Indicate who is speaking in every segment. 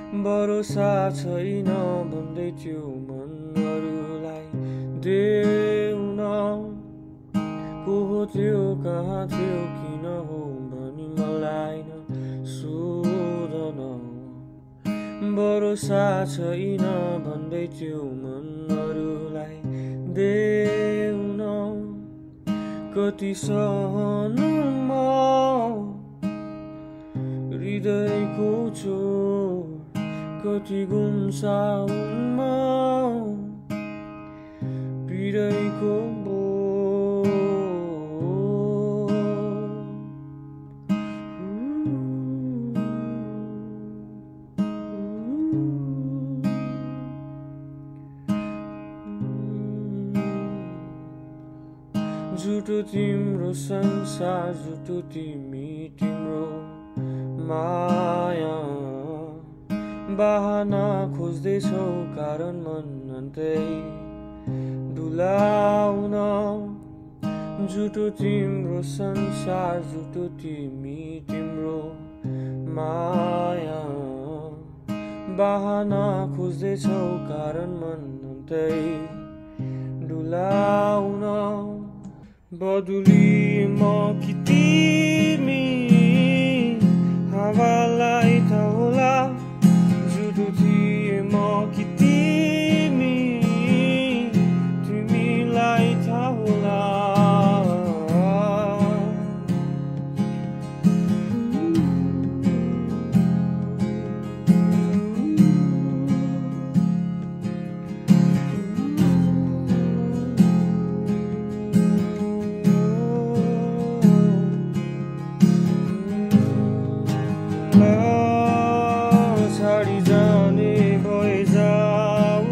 Speaker 1: भरोसा छैन भन्दै थियो मनहरूलाई देउन को हो त्यो कहाँ थियो किन हो भनी मलाई न सोधन भरोसा छैन भन्दै थियो मनहरूलाई देउन कति सहनु म हृदयको चोट कति गुम्साउन पीडैको झुटो तिम्रो संसार झुटो तिमी तिम्रो माया बहाना खोज्दैछौ कारण मन अन्तै डुलाउन झुटो तिम्रो संसार झुटो तिमी तिम्रो माया बहाना खोज्दैछौ कारण मन अन्तै डुलाउन बदुली म कि तिमी हावालाई थाहा होला झुटो थिए म कि तिमी तिमीलाई थाहा होला छाडी जाने भए जाऊ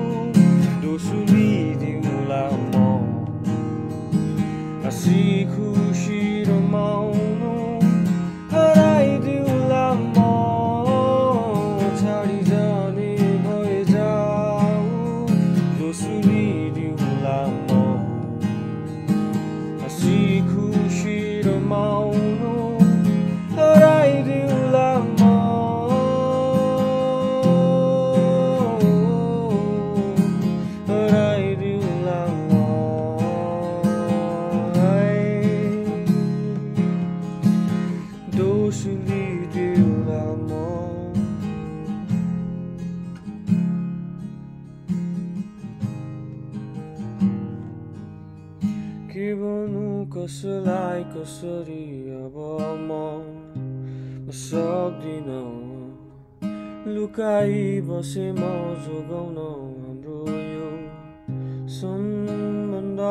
Speaker 1: दोस्रो लिदिउँला म हाँसी खुसी रमाउनु हराइदिउँला म छाडी जाने भए जाऊ दोस्रो लिदिउँला म हाँसी खुसी रमाउनु हराइदिउँला म के भन्नु कसलाई कसरी अब म सक्दिन लुकाई बसे म जोगाउन हाम्रो यो सम्बन्ध